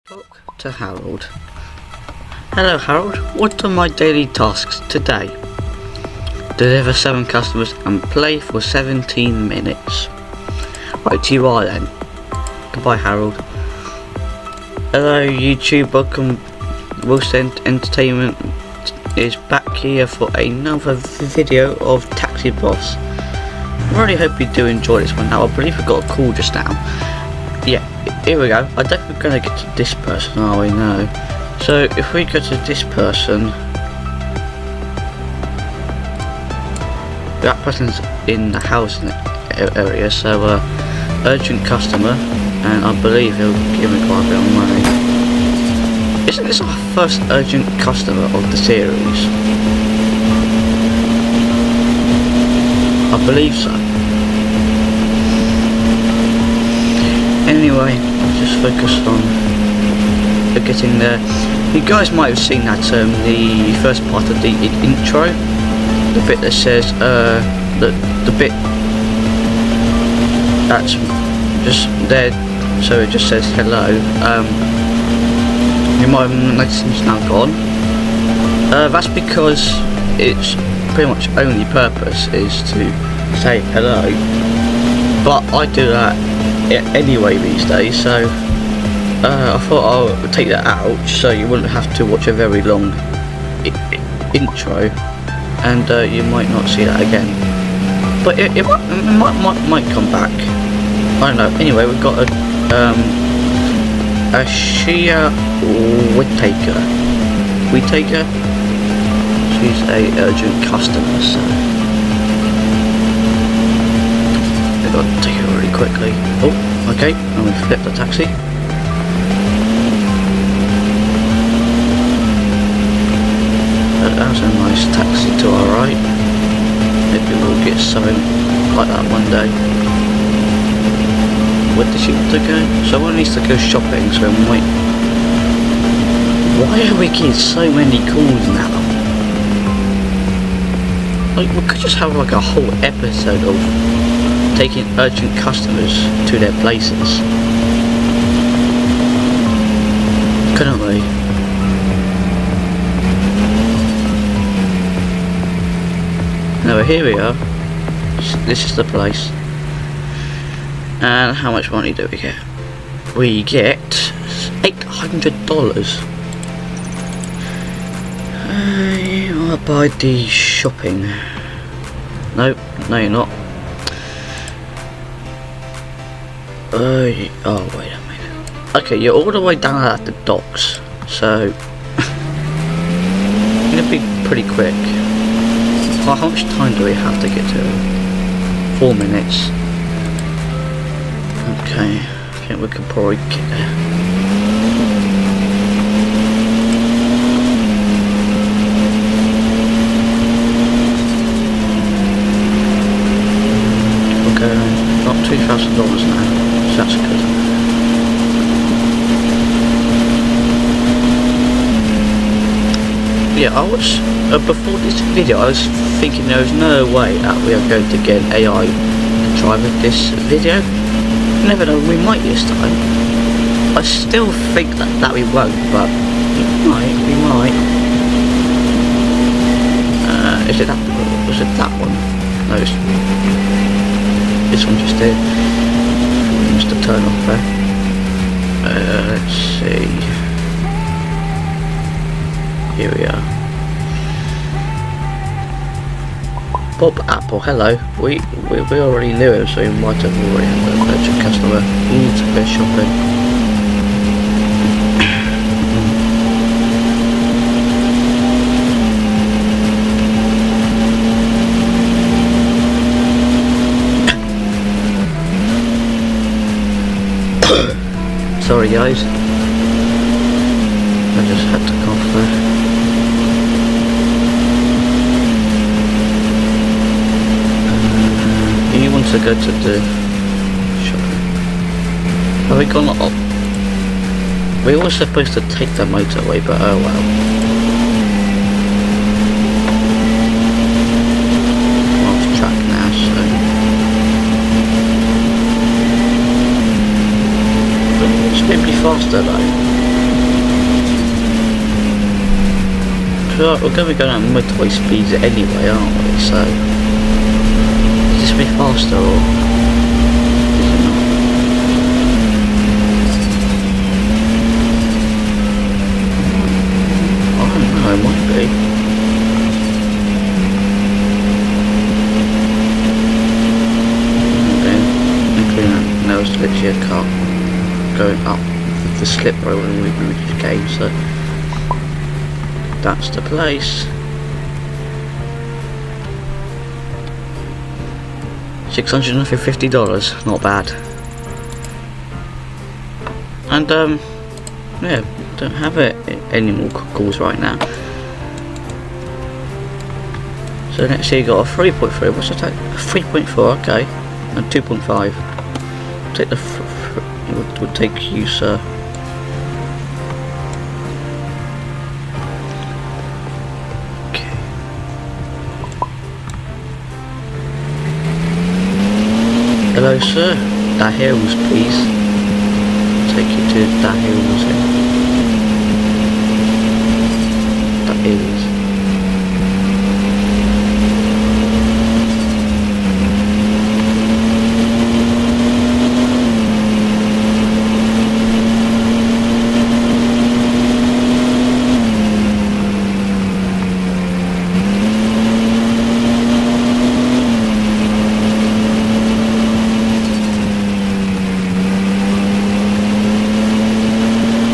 Talk to Harold. Hello Harold, what are my daily tasks today? Deliver 7 customers and play for 17 minutes. Right, you are then. Goodbye Harold. Hello YouTube, welcome. Wilster Entertainment is back here for another video of Taxi Boss. I really hope you do enjoy this one. Now I believe we got a call just now. Yeah, here we go. I don't think we're going to get to this person, are we? No. So if we go to this person, that person's in the housing area, so urgent customer, and I believe he'll give me quite a bit of money. Isn't this our first urgent customer of the series? I believe so. Anyway, just focused on getting there. You guys might have seen that the first part of the intro, the bit that says the bit that's just there, so it just says hello. You might have noticed it's now gone. That's because its pretty much only purpose is to say hello, but I do that anyway these days, so I thought I'll take that out so you wouldn't have to watch a very long intro, and you might not see that again, but it might come back. I don't know. Anyway, we've got a Shia Whittaker. She's a urgent customer, so I've got to take it really quickly. Oh, okay, and we flip the taxi. That's a nice taxi to our right. Maybe we'll get something like that one day. Where does she want to go? Someone needs to go shopping, so we might... Why are we getting so many calls now? Like, we could just have like a whole episode of taking urgent customers to their places, couldn't we? Now here we are. This is the place. And how much money do we get? We get $800. You wanna buy the shopping? No, you're not. Oh wait a minute. Okay, you're all the way down at the docks, so it's gonna be pretty quick. Well, how much time do we have to get to? 4 minutes. Okay, I think we could probably get there. Okay, not $2,000 now, so that's good. Yeah, I was, before this video I was thinking there was no way that we are going to get an AI to drive this video. You never know, we might this time. I still think that we won't, but we might. Is it that one? Was it that one? No, it's this one just did. Must have turned off there. Let's see. Here we are. Bob Apple, hello. We already knew him, so he might have already had an urgent customer. We need to go shopping. Sorry guys. I just had to cough there. To go to the shopping. Have we gone up? We were supposed to take the motorway, but oh well. I'm off track now, so it's maybe faster though. feel like we're going to be going at motorway speeds anyway, aren't we? So, is this a bit faster or is it not? I don't know, it might be. Including now it's literally a car going up the slip road when we reach the game, so that's the place. $650, not bad. And yeah, don't have any more calls right now. So next year you got a 3.3. What's that? 3.4. Okay, and 2.5. Take the would take you, sir. Okay. Hello, sir. The hills, please. Take you to the hills. The hills.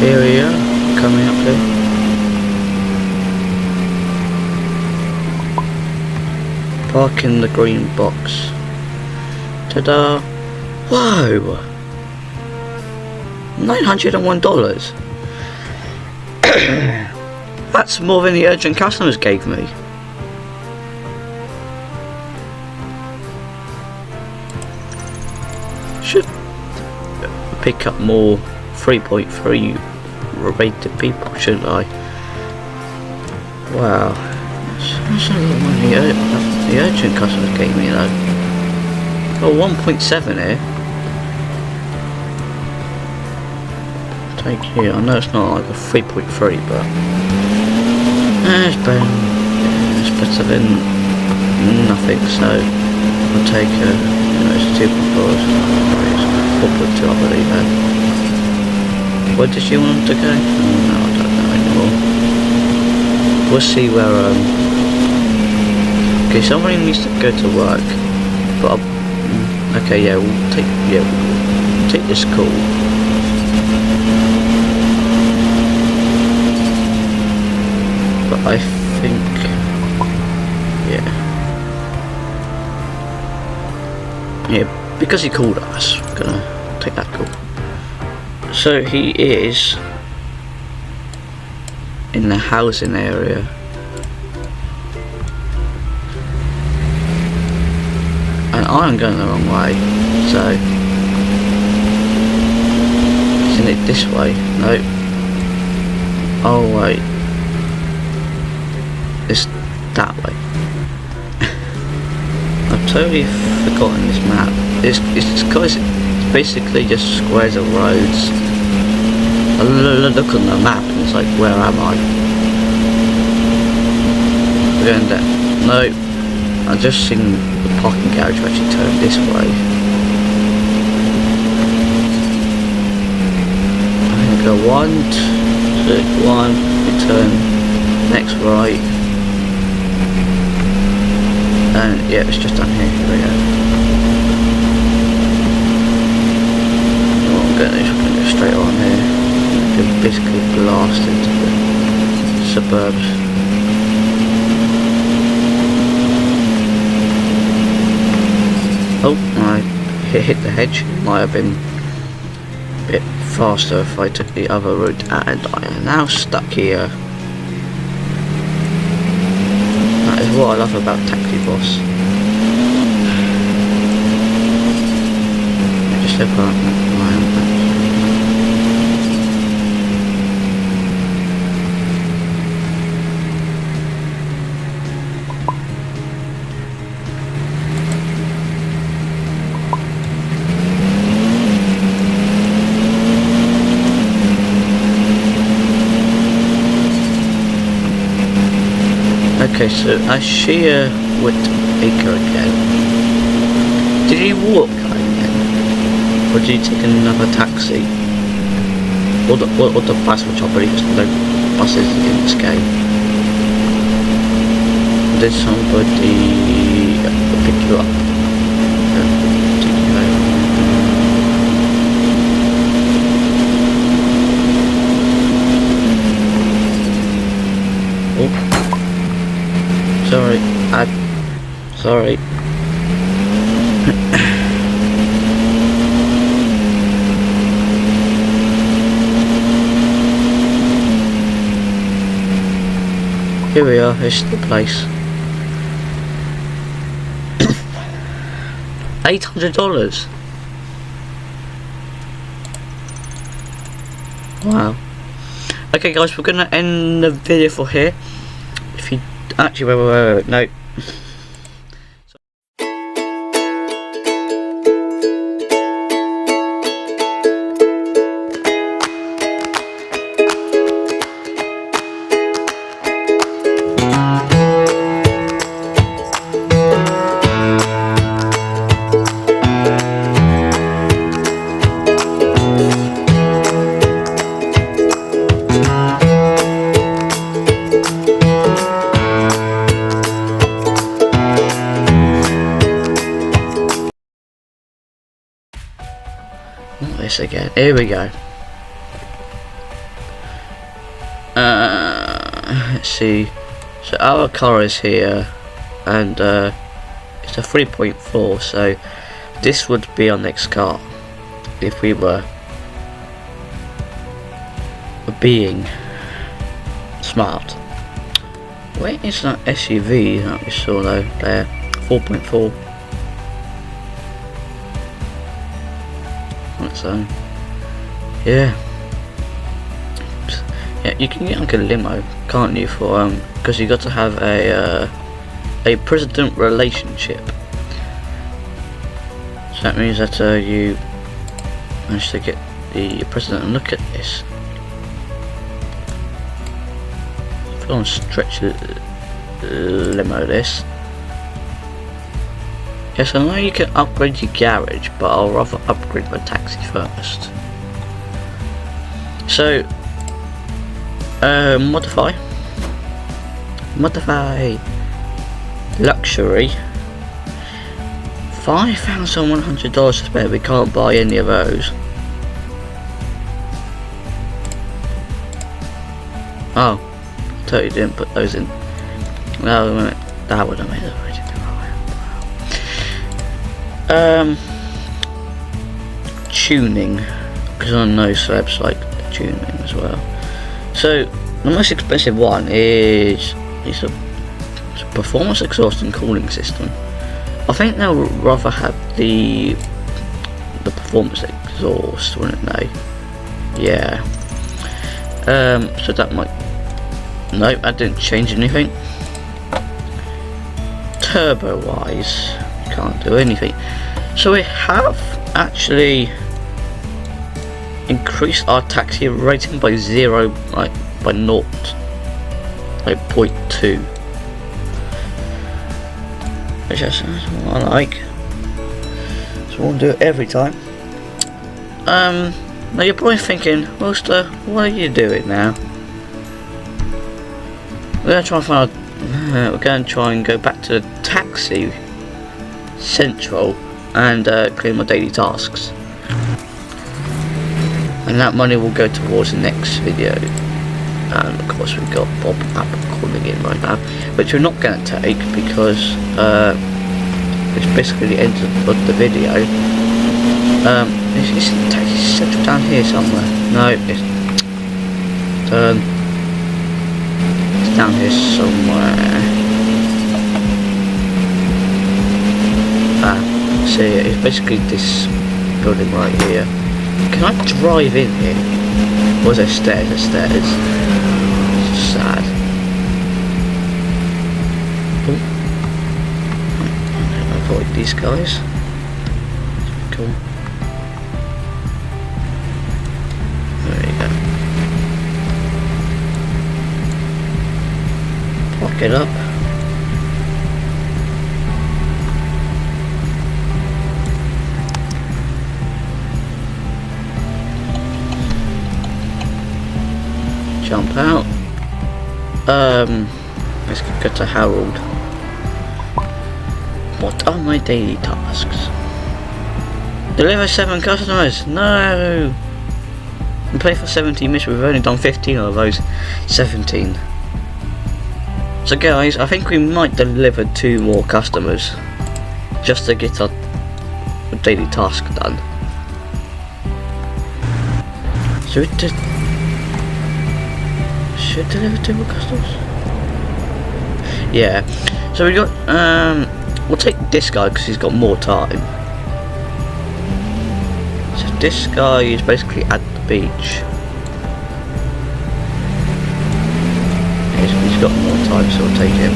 Here we are, coming up here. Park in the green box. Ta-da! Whoa! $901. That's more than the urgent customers gave me. Should pick up more 3.3 rated people, shouldn't I? Wow, that's a lot of money the urgent customers gave me though. Oh, 1.7 here. Take you. I know it's not like a 3.3, but it's better than nothing. So I'll take it's 2.4. It's 4.2, I believe. Where does she want to go? Oh, no, I don't know anymore. We'll see where, okay, somebody needs to go to work, but okay, yeah, we'll take this call. But I think, yeah, because he called us, we're gonna take that call. So he is in the housing area. And I'm going the wrong way, so isn't it this way? No. Oh wait. It's that way. I've totally forgotten this map. It's because it's basically just squares of roads. I look on the map and it's like, where am I? We're going down. No, I've just seen the parking garage actually turn this way. I'm going to go 1, 2, 1, we turn next right. And yeah, it's just down here. Here we go. What I'm going to do is I'm going to go straight on here. Been basically blasted into the suburbs. Oh, I hit the hedge. Might have been a bit faster if I took the other route, and I am now stuck here. That is what I love about Taxi Boss. I just open up my Okay, so I share with Baker again. Did you walk again? Or did you take another taxi? Or the bus, which I believe is no buses in this game. Did somebody pick you up? Take you home? Oh. Sorry, sorry. Here we are, this is the place. $800. Wow. Okay guys, we're gonna end the video for here. If you actually wait, no. This again. Here we go. Let's see. So our car is here, and it's a 3.4. So this would be our next car if we were being smart. Where is that SUV that we saw though? There, 4.4. So yeah, you can get like a limo, can't you? For because you got to have a president relationship. So that means that you managed to get the president. And look at this. If I want to stretch limo this. Yes, I know you can upgrade your garage, but I'll rather upgrade my taxi first. So, modify, luxury, $5,100 to spare. We can't buy any of those. Oh, I totally didn't put those in. No, that would have made it. Tuning, because I know celebs like tuning as well. So the most expensive one is a performance exhaust and cooling system. I think they'll rather have the performance exhaust, wouldn't they? Yeah. So that might. No, that didn't change anything. Turbo wise, can't do anything. So we have actually increased our taxi rating by 0.2. Which is what I like. So we'll do it every time. Now you're probably thinking, Wilster, what are you doing now? We're going to try and go back to the taxi central and clear my daily tasks, and that money will go towards the next video. And of course we've got Bob App calling in right now, which we're not going to take because it's basically the end of the video. Is the taxi central down here somewhere? No, it's down here somewhere. So yeah, it's basically this building right here. Can I drive in here? Or is there stairs? There's stairs. It's sad. Oh. I'll avoid these guys. Cool. There you go. Lock it up. jump out. Let's go to Harold. What are my daily tasks? Deliver 7 customers. No. And play for 17 minutes. We've only done 15 of those 17. So guys, I think we might deliver 2 more customers just to get our daily task done. Should deliver 2 more customers? Yeah. So we got we'll take this guy because he's got more time. So this guy is basically at the beach. He's got more time, so we'll take him.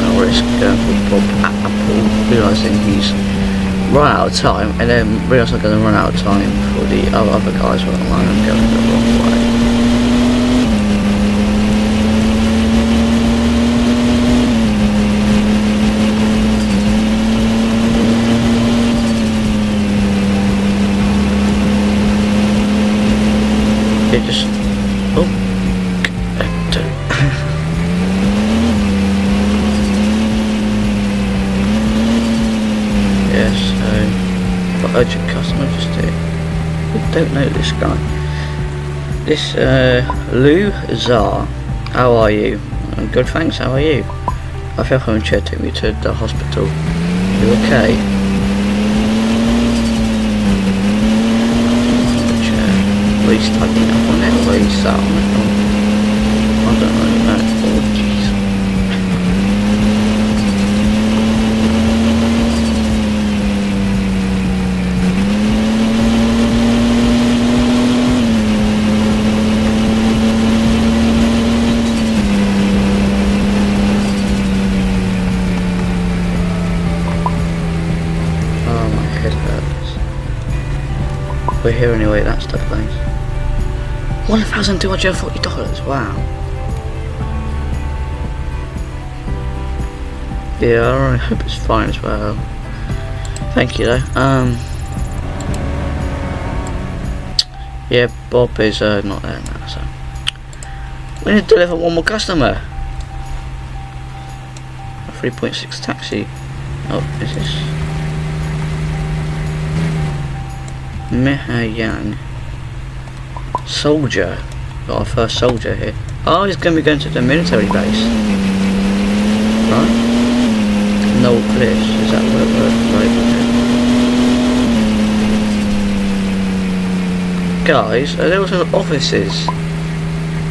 I'll risk going for Bob Apple, realising he's run out of time, and then realise I'm going to run out of time for the other guys when I'm going the wrong way. It just yes, so got urgent customer just here. We don't know this guy. This Lou Zar, how are you? I'm good, thanks. How are you? I feel home chair took me to the hospital. You okay? He's typing up on it, or he's sat on it. I don't really know. Oh jeez. Oh, my head hurts. We're here anyway, that's the place. $1,240, wow. Yeah, I hope it's fine as well. Thank you though. Yeah, Bob is not there now, so we need to deliver 1 more customer. A 3.6 taxi. Oh, is this Meha Yang? Soldier. Got our first soldier here. Oh, he's going to be going to the military base. Right? No cliffs. Is that where we're right? Guys, there was an offices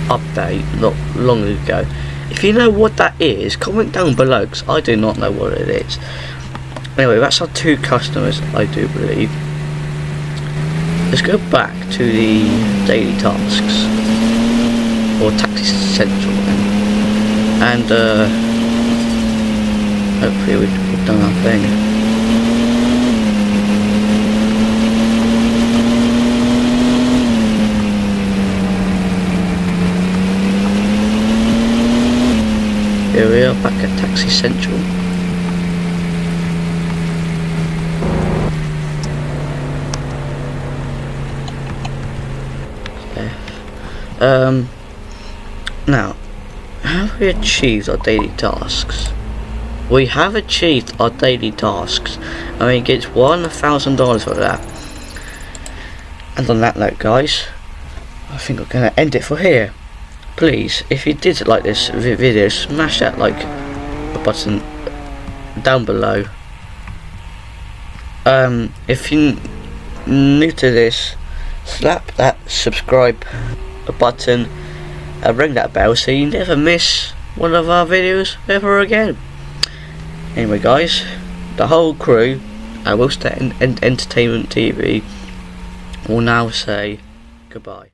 update not long ago. If you know what that is, comment down below because I do not know what it is. Anyway, that's our 2 customers, I do believe. Let's go back to the daily tasks, or Taxi Central, and hopefully we've done our thing. Here we are back at Taxi Central. Now, have we achieved our daily tasks? We have achieved our daily tasks, and we get $1,000 for that. And on that note, guys, I think we're going to end it for here. Please, if you did like this video, smash that like button down below. If you're new to this, slap that subscribe button and ring that bell so you never miss one of our videos ever again. Anyway guys, the whole crew at Wilster Entertainment TV will now say goodbye.